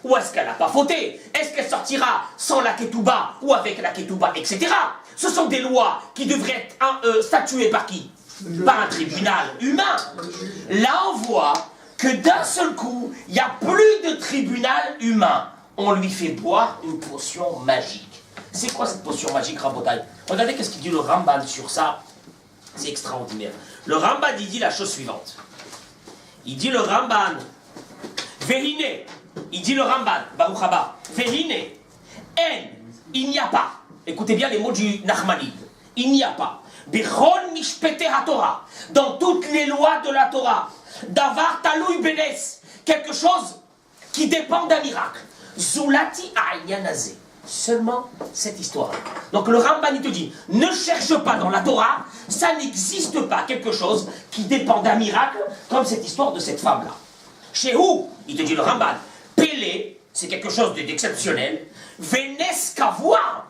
ou est-ce qu'elle n'a pas fauté? Est-ce qu'elle sortira sans la ketouba ou avec la ketouba, etc. Ce sont des lois qui devraient être statuées par qui? Par un tribunal humain. Là, on voit que d'un seul coup, il n'y a plus de tribunal humain. On lui fait boire une potion magique. C'est quoi cette potion magique, Rabotai? Regardez qu'est-ce qu'il dit le Ramban sur ça. C'est extraordinaire. Le Ramban, il dit la chose suivante. Il dit le Ramban, Vehine, il dit le Ramban, Baruch Haba, Vehine, En, il n'y a pas. Écoutez bien les mots du Nachmanide. Il n'y a pas. Bechol mishpete haTorah, dans toutes les lois de la Torah, davar taloui benes, quelque chose qui dépend d'un miracle. Zulati a'yanazé. Seulement cette histoire. Donc le Ramban il te dit, ne cherche pas dans la Torah, ça n'existe pas quelque chose qui dépend d'un miracle comme cette histoire de cette femme-là. Chez où, il te dit le Ramban, Pélé, c'est quelque chose d'exceptionnel, Vénès voir.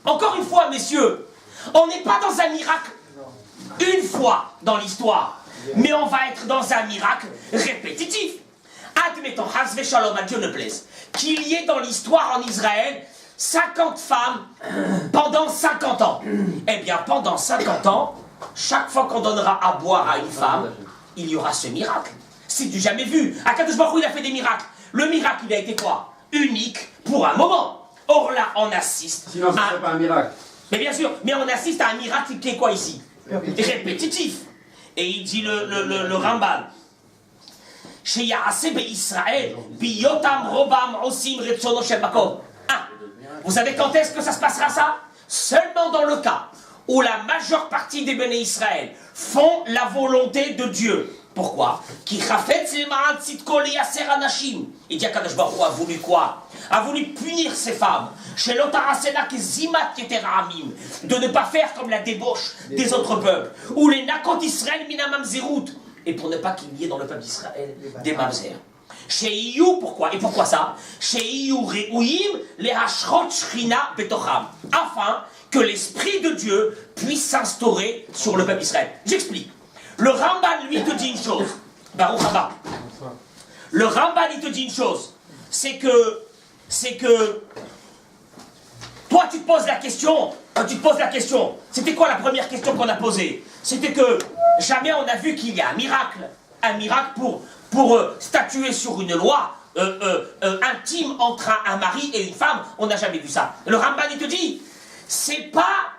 Encore une fois, messieurs, on n'est pas dans un miracle une fois dans l'histoire, mais on va être dans un miracle répétitif. Admettons, Hasve Shalom, à Dieu ne plaise, qu'il y ait dans l'histoire en Israël 50 femmes pendant 50 ans. Eh bien, pendant 50 ans, chaque fois qu'on donnera à boire à une femme, il y aura ce miracle. C'est du jamais vu. Akadosh Baruch Hu, il a fait des miracles. Le miracle, il a été quoi? Unique pour un moment. Or là, on assiste. Sinon, ce ne serait pas un miracle. Mais bien sûr, mais on assiste à un miracle qui est quoi ici? Répétitif. Et il dit le Ramban. Chez Yaaseh Israël, Biyotam Robam Osim Retsono Shel Makom. Vous savez quand est-ce que ça se passera ça? Seulement dans le cas où la majeure partie des béné Israël font la volonté de Dieu. Pourquoi? Il dit qu'Akadosh Baruch Hu a voulu quoi? A voulu punir ces femmes. De ne pas faire comme la débauche des autres peuples. Ou les nakot Israël minamam zerut. Et pour ne pas qu'il y ait dans le peuple d'Israël des mamzer. Chez Iyou, pourquoi? Et pourquoi ça? Chez Iyou Re'ouim, les Hashrot Shrina Betocham. Afin que l'Esprit de Dieu puisse s'instaurer sur le peuple d'Israël. J'explique. Le Ramban, lui, te dit une chose. Baruch Haba. Le Ramban, il te dit une chose. C'est que. Toi, tu te poses la question. C'était quoi la première question qu'on a posée? C'était que jamais on a vu qu'il y a un miracle. Un miracle pour statuer sur une loi intime entre un mari et une femme. On n'a jamais vu ça. Le Ramban, il te dit, c'est pas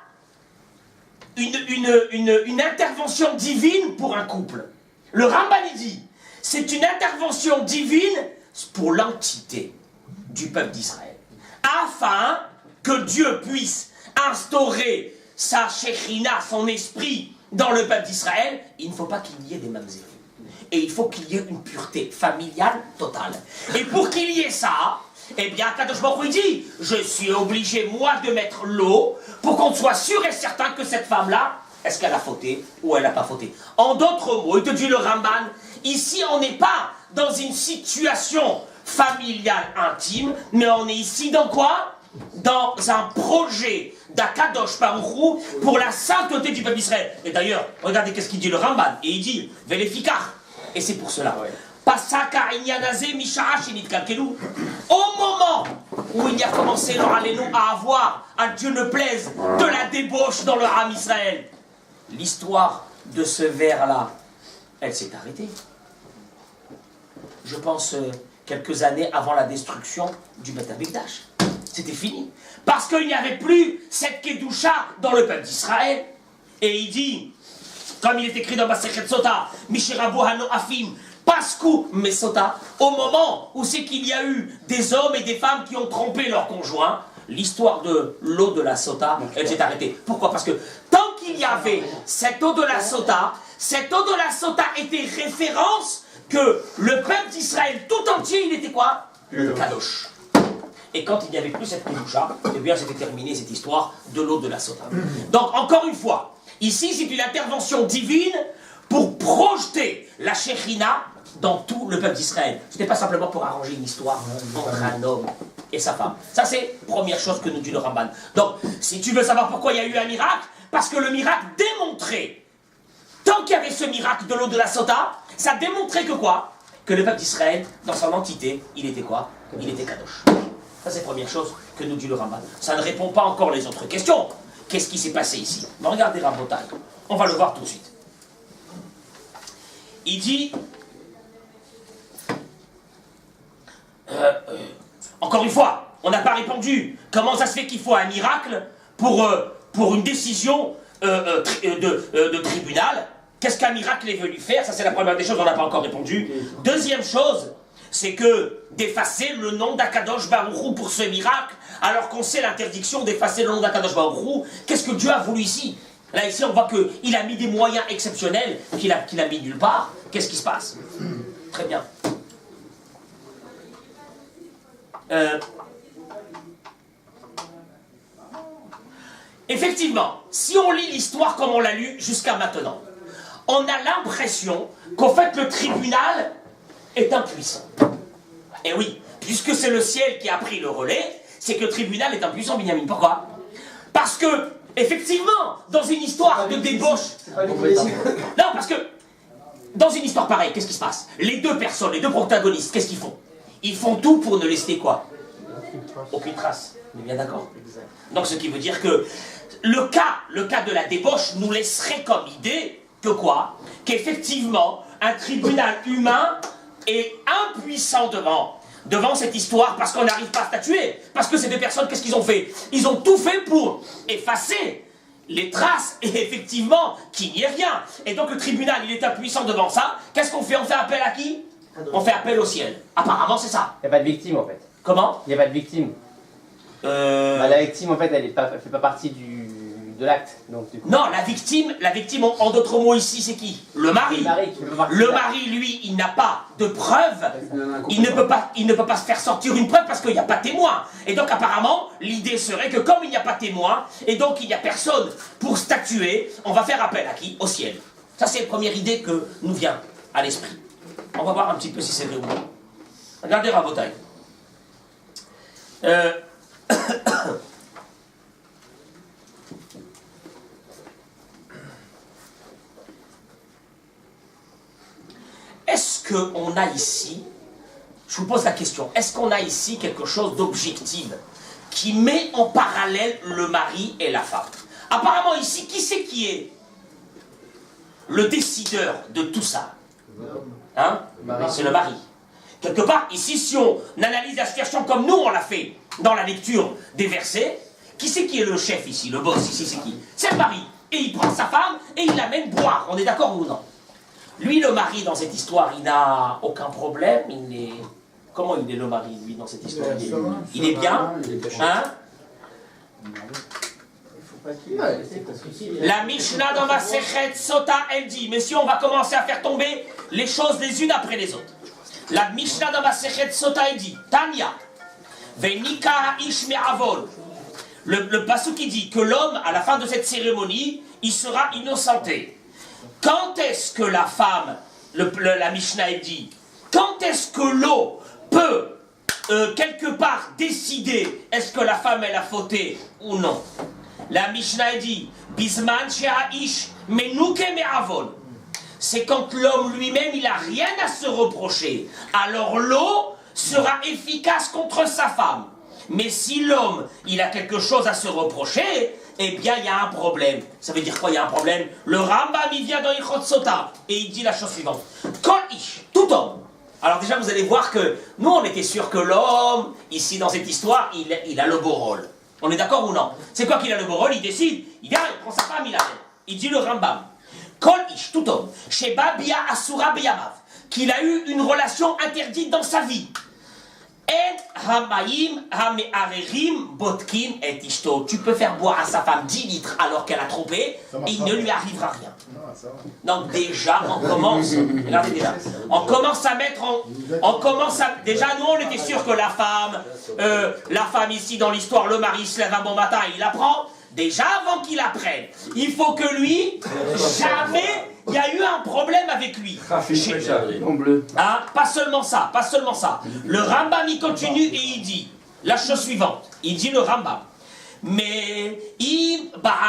une intervention divine pour un couple. Le Ramban, il dit, c'est une intervention divine pour l'entité du peuple d'Israël. Afin que Dieu puisse instaurer sa Shekhinah, son esprit, dans le peuple d'Israël, il ne faut pas qu'il y ait des mamzerim. Et il faut qu'il y ait une pureté familiale totale. Et pour qu'il y ait ça, eh bien, Kadosh Baruch Hu dit, je suis obligé, moi, de mettre l'eau pour qu'on soit sûr et certain que cette femme-là, est-ce qu'elle a fauté ou elle n'a pas fauté. En d'autres mots, il te dit le Ramban, ici, on n'est pas dans une situation familiale intime, mais on est ici dans quoi? Dans un projet d'Akadosh Baruch Hu pour la sainteté du peuple d'Israël. Et d'ailleurs, regardez qu'est-ce qu'il dit le Ramban. Et il dit, Véléfikar. Et c'est pour cela. Pasaka Inyanazé Misha'a Shinit Kalkelu. Au moment où il y a commencé leur allénou à avoir, à Dieu ne plaise, de la débauche dans le Ham Israël, l'histoire de ce vers-là, elle s'est arrêtée. Je pense quelques années avant la destruction du Beth Amikdash. C'était fini. Parce qu'il n'y avait plus cette Kedusha dans le peuple d'Israël. Et il dit, comme il est écrit dans Masechet Sota, Mishirabu Hano Afim, Pasku Mesota, au moment où c'est qu'il y a eu des hommes et des femmes qui ont trompé leur conjoint, l'histoire de l'eau de la Sota, elle s'est arrêtée. Pourquoi? Parce que tant qu'il y avait cette eau de la Sota était référence que le peuple d'Israël tout entier, il était quoi? Le Kadosh. Et quand il n'y avait plus cette Kedusha, eh bien c'était terminé cette histoire de l'eau de la Sota. Donc encore une fois, ici c'est une intervention divine pour projeter la Shekhinah dans tout le peuple d'Israël. Ce n'était pas simplement pour arranger une histoire entre un homme et sa femme. Ça c'est la première chose que nous dit le Ramban. Donc si tu veux savoir pourquoi il y a eu un miracle, parce que le miracle démontrait, tant qu'il y avait ce miracle de l'eau de la Sota, ça démontrait que quoi? que le peuple d'Israël, dans son entité, il était quoi? Il était kadosh. Ça, c'est la première chose que nous dit le Rambam. Ça ne répond pas encore les autres questions. Qu'est-ce qui s'est passé ici? Mais regardez Rabotai, on va le voir tout de suite. Il dit... encore une fois, on n'a pas répondu. Comment ça se fait qu'il faut un miracle pour une décision de tribunal? Qu'est-ce qu'un miracle est venu faire? Ça, c'est la première des choses, on n'a pas encore répondu. Deuxième chose, c'est que d'effacer le nom d'Akadosh Baruch Hu pour ce miracle, alors qu'on sait l'interdiction d'effacer le nom d'Akadosh Baruch Hu. Qu'est-ce que Dieu a voulu ici? Là, ici, on voit qu'il a mis des moyens exceptionnels qu'il a mis nulle part. Qu'est-ce qui se passe? Très bien. Effectivement, si on lit l'histoire comme on l'a lu jusqu'à maintenant, on a l'impression qu'en fait le tribunal est impuissant. Et oui, puisque c'est le ciel qui a pris le relais, c'est que le tribunal est impuissant, Binyamin. Pourquoi? Parce que, effectivement, dans une histoire de débauche... Non, parce que, dans une histoire pareille, qu'est-ce qui se passe? Les deux personnes, les deux protagonistes, qu'est-ce qu'ils font? Ils font tout pour ne laisser quoi? Aucune trace. On est bien d'accord? Donc ce qui veut dire que le cas de la débauche nous laisserait comme idée que quoi? Qu'effectivement, un tribunal humain est impuissant devant cette histoire parce qu'on n'arrive pas à statuer. Parce que ces deux personnes, qu'est-ce qu'ils ont fait? Ils ont tout fait pour effacer les traces et effectivement qu'il n'y ait rien. Et donc le tribunal, il est impuissant devant ça. Qu'est-ce qu'on fait? On fait appel à qui? On fait appel au ciel. Apparemment, c'est ça. Il n'y a pas de victime en fait. Comment? Il n'y a pas de victime. La victime en fait, elle ne fait pas partie de l'acte. Non, la victime en d'autres mots ici, c'est qui? Le mari. Le mari, lui, il n'a pas de preuve. Il ne peut pas se faire sortir une preuve parce qu'il n'y a pas de témoin. Et donc apparemment, l'idée serait que comme il n'y a pas de témoin, et donc il n'y a personne pour statuer, on va faire appel à qui? Au ciel. Ça, c'est la première idée que nous vient à l'esprit. On va voir un petit peu si c'est vrai ou non. Regardez Rabotai. Est-ce qu'on a ici, je vous pose la question, est-ce qu'on a ici quelque chose d'objectif qui met en parallèle le mari et la femme? Apparemment ici, qui est le décideur de tout ça? Hein? C'est le mari. Quelque part, ici, si on analyse la situation comme nous, on l'a fait dans la lecture des versets, qui est le chef ici, le boss ici, c'est qui? C'est le mari. Et il prend sa femme et il l'amène boire. On est d'accord ou non? Lui, le mari, dans cette histoire, il n'a aucun problème. Comment il est le mari, lui, dans cette histoire? Il est bien. Hein? La Mishnah dans Masechet Sota, elle dit, messieurs, on va commencer à faire tomber les choses les unes après les autres. La Mishnah dans Masechet Sota, elle dit, Tanya, Venika Ish Me'avol. Le passage qui dit que l'homme, à la fin de cette cérémonie, il sera innocenté. Quand est-ce que la femme, la Mishnah, elle dit, quand est-ce que l'eau peut, quelque part, décider est-ce que la femme, elle a fauté ou non? La Mishnah dit, Bisman she'aish menuke me'avon. C'est quand l'homme lui-même, il n'a rien à se reprocher. Alors l'eau sera efficace contre sa femme. Mais si l'homme, il a quelque chose à se reprocher, eh bien, il y a un problème. Ça veut dire quoi, il y a un problème? Le Rambam, il vient dans Ilchot Sota et il dit la chose suivante. Kol ish, tout homme. Alors déjà, vous allez voir que nous, on était sûr que l'homme, ici, dans cette histoire, il a le beau rôle. On est d'accord ou non? C'est quoi qu'il a le beau rôle? Il décide, il vient, il prend sa femme, il la fait. Il dit le Rambam. Kol ish, tout homme, sheba bia asura biyamav, qu'il a eu une relation interdite dans sa vie. Et hamaim hamearerim botkin et ishto. Tu peux faire boire à sa femme 10 litres alors qu'elle a trompé, et il ne lui arrivera rien. Donc déjà, on commence, regardez déjà, on commence à mettre déjà nous on était sûr que la femme ici dans l'histoire, le mari se lève un bon matin et il apprend. Déjà avant qu'il apprenne, il faut que lui, jamais il y a eu un problème avec lui. Hein, pas seulement ça. Le Rambam il continue et il dit la chose suivante. Il dit le Rambam. Mais un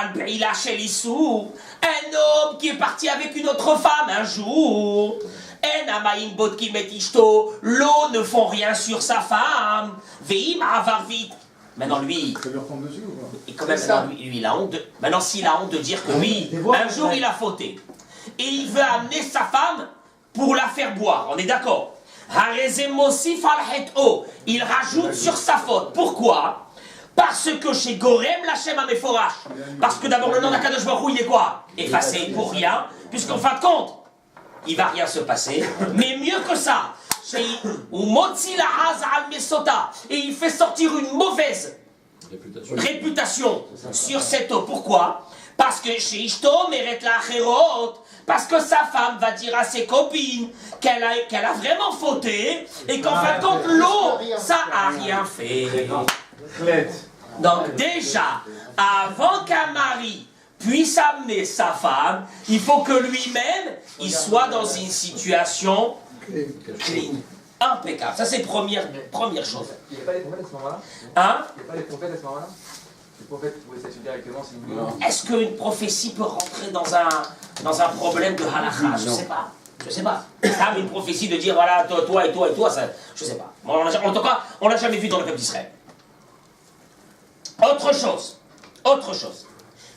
homme qui est parti avec une autre femme un jour, En amaim bodkim et ishto, l'eau ne font rien sur sa femme. Veim avar vit. Maintenant, lui, Ça lui retombe dessus ou pas? et quand même, maintenant, lui, il a honte de... Maintenant, s'il a honte de dire que lui, un jour, il a fauté, et il veut amener sa femme pour la faire boire, on est d'accord? Il rajoute sur sa faute. Pourquoi? Parce que chez Gorem, l'Hachem a Meforash. Parce que d'abord, le nom d'Akadosh Baruch Hu, il est quoi? Effacé pour rien, puisqu'en fin de compte, il va rien se passer. Mais mieux que ça, et il fait sortir une mauvaise réputation sur cette eau. Pourquoi? Parce que chez Ishto mérite la Kherot, parce que sa femme va dire à ses copines qu'elle a vraiment fauté et qu'en fin de compte l'eau, ça a rien fait. Donc déjà, avant qu'un mari puisse amener sa femme, il faut que lui-même, il soit dans une situation clean, impeccable. Ça c'est première chose. Il n'y a pas des prophètes à ce moment-là? Hein? Il n'y a pas des prophètes à ce moment-là? Les prophètes pouvaient statuer directement si vous voulez. Est-ce qu'une prophétie peut rentrer dans un problème de halakha? Je sais pas. Je sais pas. Ça, une prophétie de dire voilà, toi et toi et toi, ça, je sais pas. En tout cas, on l'a jamais vu dans le peuple d'Israël. Autre chose.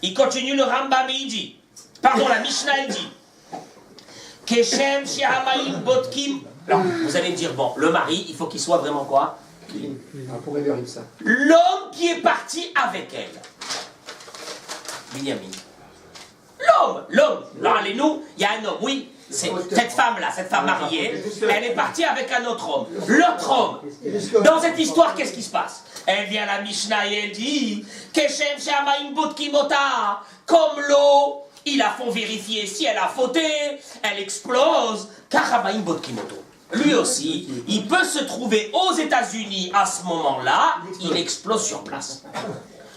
Il continue le Rambam et il dit, pardon, la Mishnah elle dit, Keshem Shehamaim Botkim. Alors, vous allez me dire, bon, le mari, il faut qu'il soit vraiment quoi? L'homme qui est parti avec elle. Binyamin. L'homme. Là, allez-nous, il y a un homme, oui. Cette femme-là, cette femme mariée, elle est partie avec un autre homme. L'autre homme. Dans cette histoire, qu'est-ce qui se passe? Elle vient à la Mishnah et elle dit Keshem Shehamaim Botkimota. Comme l'eau, ils la font vérifier si elle a fauté, elle explose. Karamaim Botkimoto. Lui aussi, il peut se trouver aux États-Unis à ce moment-là, il explose sur place.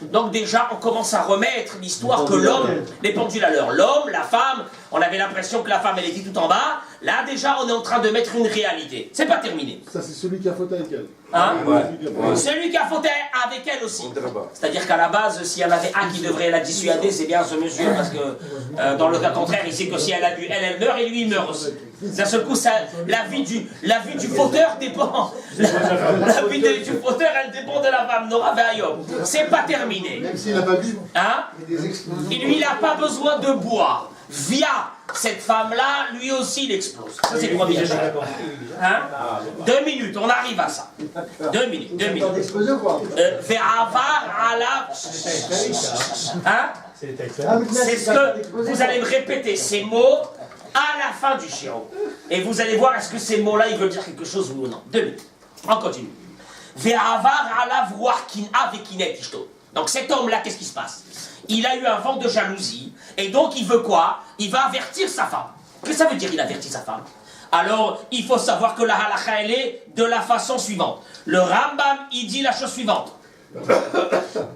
Donc déjà, on commence à remettre l'histoire que l'homme, les pendules à l'heure. L'homme, la femme, on avait l'impression que la femme, elle était tout en bas. Là, déjà, on est en train de mettre une réalité. C'est pas terminé. Ça, c'est celui qui a fauté avec elle. Hein? Celui qui a fauté avec elle aussi. C'est-à-dire qu'à la base, s'il y en avait un qui devrait la dissuader, c'est bien ce monsieur, parce que dans le cas contraire, il sait que si elle a dû, elle meurt et lui, il meurt aussi. D'un seul coup, la vie du fauteur dépend. La vie du fauteur, elle dépend de la femme. Nora Ve'ayom. C'est pas terminé. Même s'il n'a pas bu. Hein? Et lui, il n'a pas besoin de boire. Via cette femme-là, lui aussi, il explose. Ça, c'est le premier chose. Hein? 2 minutes, on arrive à ça. 2 minutes. Ve'avar ala. Hein? C'est ce que vous allez me répéter ces mots à la fin du shiur. Et vous allez voir, est-ce que ces mots-là, ils veulent dire quelque chose ou non. 2 minutes. On continue. Ve'avar ala v'ruach kin'a ve'kinet ishto. Donc cet homme-là, qu'est-ce qui se passe? Il a eu un vent de jalousie, et donc il veut quoi? Il va avertir sa femme. Qu'est-ce que ça veut dire, il avertit sa femme? Alors, il faut savoir que la halakha, elle est de la façon suivante. Le Rambam, il dit la chose suivante.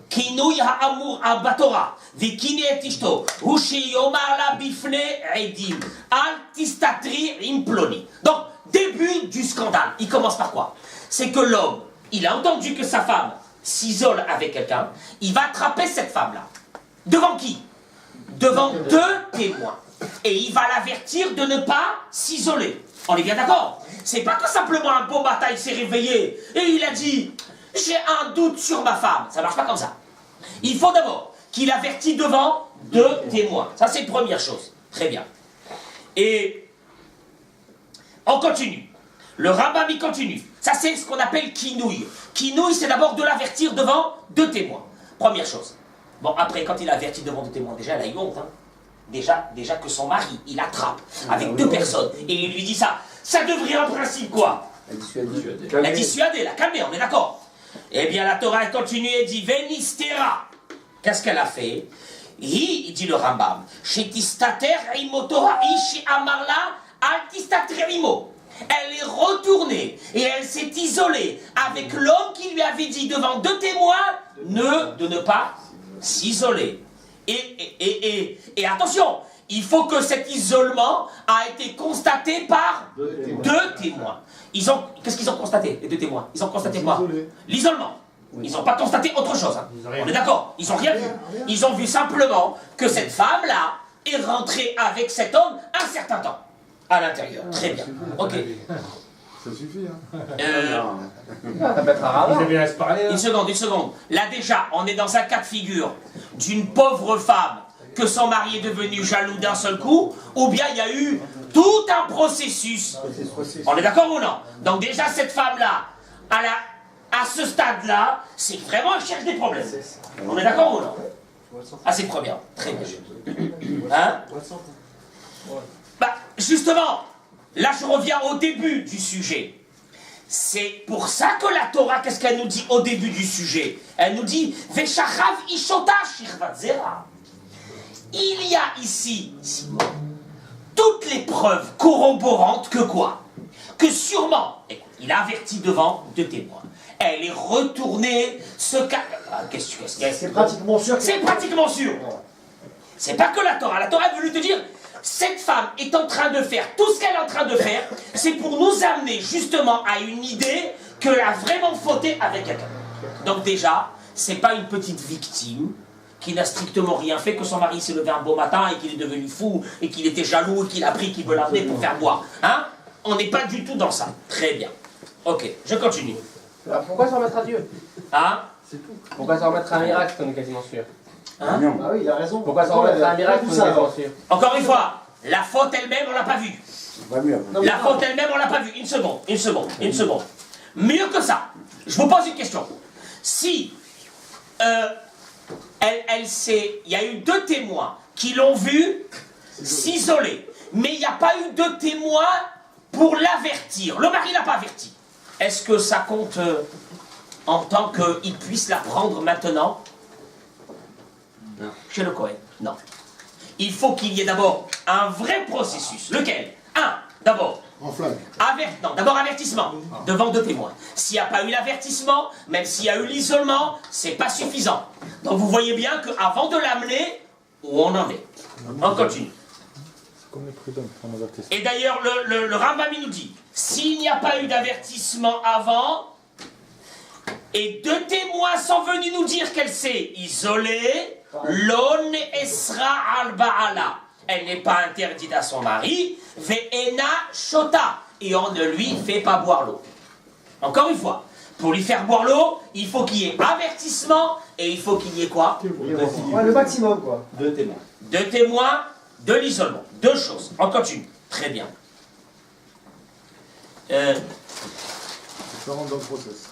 Kinouy ha'amur abatora, v'kine et ishto, hu sheyomar la bifne edim, al tistatri imploni. Donc, début du scandale, il commence par quoi? C'est que l'homme, il a entendu que sa femme s'isole avec quelqu'un, il va attraper cette femme-là. Devant qui? Devant 2 témoins. Et il va l'avertir de ne pas s'isoler. On est bien d'accord? C'est pas que simplement un bon matin il s'est réveillé et il a dit j'ai un doute sur ma femme. Ça marche pas comme ça. Il faut d'abord qu'il avertit devant 2 témoins. Ça c'est la première chose. Très bien. Et on continue. Le Rambam il continue. Ça c'est ce qu'on appelle kinouï. Kinouï c'est d'abord de l'avertir devant 2 témoins. Première chose. Bon, après, quand il a averti devant 2 témoins, déjà, elle a eu honte. Hein. Déjà que son mari, il attrape avec 2 personnes et il lui dit ça. Ça devrait en principe quoi? La dissuader, la calmer, on est d'accord? Eh bien, la Torah continue et dit Venistera. Qu'est-ce qu'elle a fait? Il dit le Rambam Shetistater imotoha ishi amarla altistater imo. Elle est retournée et elle s'est isolée avec l'homme qui lui avait dit devant 2 témoins de ne pas s'isoler. Et attention, il faut que cet isolement a été constaté par 2 témoins. Qu'est-ce qu'ils ont constaté, les 2 témoins? Ils ont constaté quoi? L'isolement. Ils n'ont pas constaté autre chose. Hein. On est d'accord? Ils n'ont rien vu. Ils ont vu simplement que cette femme-là est rentrée avec cet homme un certain temps. À l'intérieur, très bien. Ok. Ça suffit, hein. Ça peut être arabe. Vous avez se parler, Une seconde. Là déjà, on est dans un cas de figure d'une pauvre femme que son mari est devenu jaloux d'un seul coup, ou bien il y a eu tout un processus. On est d'accord ou non? Donc déjà, cette femme-là, à ce stade-là, c'est vraiment elle cherche des problèmes. On est d'accord ou non? Ah, c'est première. Très bien. Hein? Bah, justement, là je reviens au début du sujet. C'est pour ça que la Torah, qu'est-ce qu'elle nous dit au début du sujet? Elle nous dit Veshachav ishota shirvat zera. Il y a ici, Simon, toutes les preuves corroborantes que quoi? Que sûrement, écoute, il a averti devant 2 témoins. Elle est retournée, qu'est-ce que c'est pratiquement sûr. C'est pratiquement sûr. C'est pas que la Torah. La Torah a voulu te dire, cette femme est en train de faire tout ce qu'elle est en train de faire, c'est pour nous amener justement à une idée qu'elle a vraiment fauté avec quelqu'un. Donc déjà, c'est pas une petite victime qui n'a strictement rien fait, que son mari s'est levé un beau matin et qu'il est devenu fou et qu'il était jaloux et qu'il a pris qu'il veut l'amener pour faire boire. Hein? On n'est pas du tout dans ça. Très bien. Ok, je continue. Alors pourquoi s'en remettre à Dieu? Hein? Pourquoi s'en remettre à un miracle, on est quasiment sûr? Hein? Ah oui, il a raison. Pourquoi s'en remettre à un miracle, on est quasiment sûr? Encore une fois, la faute elle-même, on l'a pas vue. La faute elle-même, on l'a pas vue. Une seconde. Mieux que ça, je vous pose une question. Si il y a eu 2 témoins qui l'ont vu s'isoler, mais il n'y a pas eu 2 témoins pour l'avertir. Le mari l'a pas averti. Est-ce que ça compte en tant qu'il puisse la prendre maintenant? Non. Chez le Cohen? Non. Il faut qu'il y ait d'abord un vrai processus. Lequel? D'abord. En flamme. D'abord avertissement, devant 2 témoins. S'il n'y a pas eu l'avertissement, même s'il y a eu l'isolement, c'est pas suffisant. Donc vous voyez bien qu'avant de l'amener, où on en est. On continue. Et d'ailleurs, le Rambam nous dit, s'il n'y a pas eu d'avertissement avant, et 2 témoins sont venus nous dire qu'elle s'est isolée, l'on esra al ba'ala. Elle n'est pas interdite à son mari, ve'ena shota, et on ne lui fait pas boire l'eau. Encore une fois, pour lui faire boire l'eau, il faut qu'il y ait avertissement, et il faut qu'il y ait quoi? Le maximum, quoi. 2 témoins. 2 témoins, de l'isolement. 2 choses. On continue. Très bien. Ça rentre dans le process.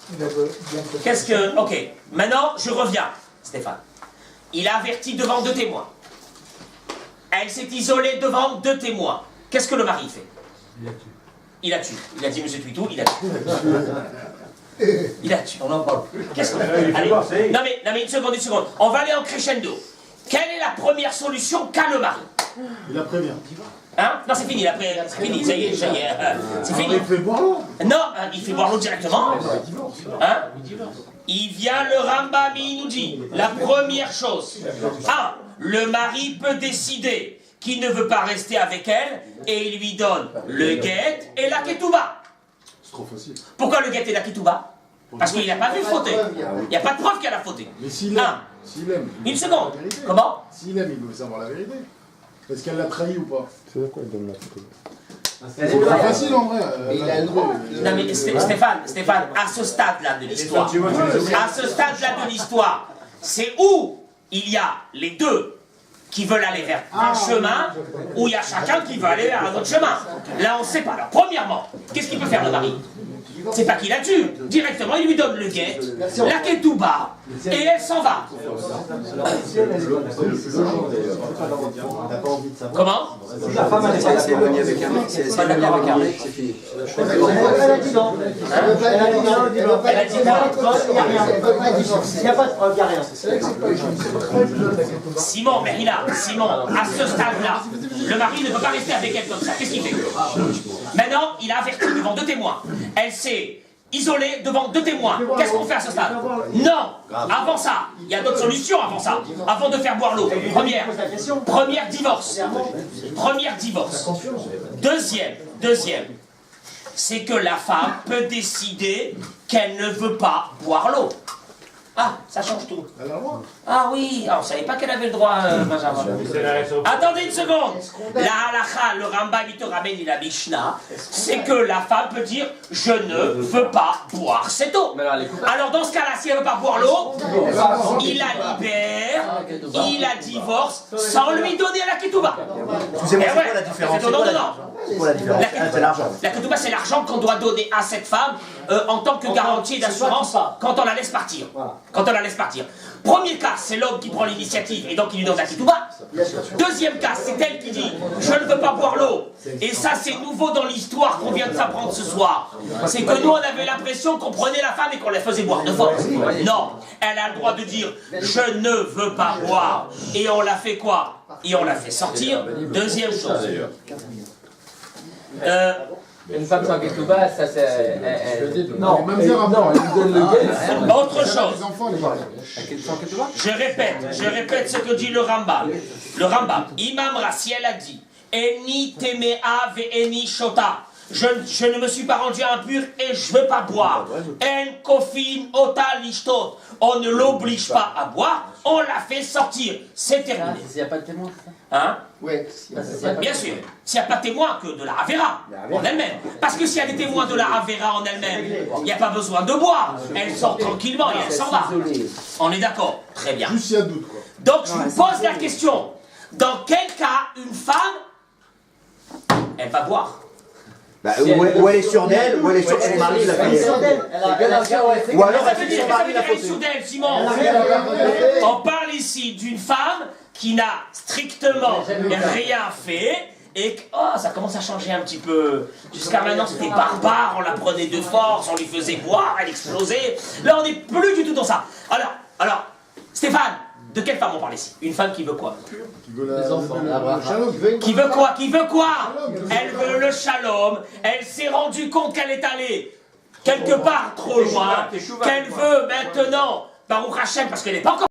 Qu'est-ce que... Ok. Maintenant, je reviens, Stéphane. Il a averti devant 2 témoins. Elle s'est isolée devant 2 témoins. Qu'est-ce que le mari fait? Il a tué. Il a dit, monsieur Tuitou, il a tué. Il a tué. On n'en parle plus. Qu'est-ce qu'on fait? Allez. Non mais une seconde. On va aller en crescendo. Quelle est la première solution qu'a le mari? Il a prévient. Hein? Non, c'est fini, c'est fini, ça y est, c'est fini. Il fait boire l'eau. Non, il fait boire l'eau directement. Hein? Il vient, le Rambam, il nous dit, la première chose. Le mari peut décider qu'il ne veut pas rester avec elle et il lui donne le guet et la ketouba. C'est trop facile. Pourquoi le guet et la ketouba? Parce qu'il n'a pas vu fauter. Il n'y a pas de preuve qu'elle a fauté. Mais s'il aime, il veut Une seconde. savoir la vérité. Comment? S'il aime, il veut savoir la vérité. Est-ce qu'elle l'a trahi ou pas? C'est de quoi il donne la photo? C'est pas facile en vrai. il a le droit. Non mais Stéphane, à ce stade-là de l'histoire, c'est où il y a les 2 qui veulent aller vers un chemin, ou il y a chacun qui veut aller vers un autre chemin. Là, on ne sait pas. Alors, premièrement, qu'est-ce qu'il peut faire le mari? C'est pas qu'il la tue. Directement, il lui donne le guet, la ketouba, et elle s'en va. Comment? La femme, elle s'est éloignée avec un mec, c'est éloignée avec un mec, c'est fini. Elle a dit non. Elle a dit non. Elle a dit quoi? Il n'y a pas de preuve, il n'y a rien. Simon, à ce stade-là, le mari ne peut pas rester avec elle comme ça. Qu'est-ce qu'il fait? Maintenant, il a averti devant 2 témoins. Elle s'est isolée devant 2 témoins. Qu'est-ce qu'on fait à ce stade? Non. Avant ça, il y a d'autres solutions avant ça. Avant de faire boire l'eau. Première, divorce. Deuxième, c'est que la femme peut décider qu'elle ne veut pas boire l'eau. Ça change tout. Elle a le droit. Ah oui, on ne savait pas qu'elle avait le droit, Benjamin. Attendez une seconde. La halakha, le Rambam, il te ramène la Mishnah, c'est que la femme peut dire « je ne veux pas boire cette eau ». Alors dans ce cas-là, si elle ne veut pas boire l'eau, il la libère, il la divorce, sans lui donner la ketouba. Excusez-moi, c'est quoi la différence? Non. C'est quoi la différence? C'est l'argent. La ketouba, c'est l'argent qu'on doit donner à cette femme en tant que garantie d'assurance quand on la laisse partir. Quand on la laisse partir. Premier cas, c'est l'homme qui prend l'initiative et donc il lui donne la ketouba. Deuxième cas, c'est elle qui dit « je ne veux pas boire l'eau ». Et ça, c'est nouveau dans l'histoire qu'on vient de s'apprendre ce soir. C'est que nous, on avait l'impression qu'on prenait la femme et qu'on la faisait boire de force. Non, elle a le droit de dire « je ne veux pas boire ». Et on la fait quoi? Et on la fait sortir. Deuxième chose. Une femme sans ketouba, ça c'est... Non, même dire Autre chose. les enfants, les parents. Je répète ce que dit le Rambam. Le Rambam, Imam Rassi, elle a dit Eni temea ve eni shota. Je ne me suis pas rendu impur et je ne veux pas boire. En kofin ota lishtot. On ne l'oblige pas à boire, on la fait sortir. C'est terminé. S'il n'y a pas de témoin, Hein? Ouais. Bien sûr. S'il n'y a pas de témoin que de la Havera en elle-même. Parce que s'il y a des témoins de la Havera en elle-même, il n'y a pas besoin de boire. Elle sort tranquillement et elle s'en va. On est d'accord? Très bien. Juste s'il y a doute, quoi. Donc je vous pose la question. Dans quel cas une femme, elle va boire? Bah, ou elle est sûre d'elle, ou elle est sûre que son mari l'a fait. Ou alors Ça elle veut fait dire son mari l'a elle est faussé. sous d'elle, Simon. On parle ici d'une femme qui n'a strictement rien fait et que, oh, ça commence à changer un petit peu. Jusqu'à maintenant, c'était barbare, on la prenait de force, on lui faisait boire, elle explosait. Là, on n'est plus du tout dans ça. Alors, Stéphane, de quelle femme on parle ici? Une femme qui veut quoi? Qui veut les enfants. Le shalom. Qui veut quoi? Qui veut quoi? Elle veut le shalom. Elle s'est rendue compte qu'elle est allée quelque part trop loin. Qu'elle veut maintenant, Baruch Hashem, parce qu'elle n'est pas encore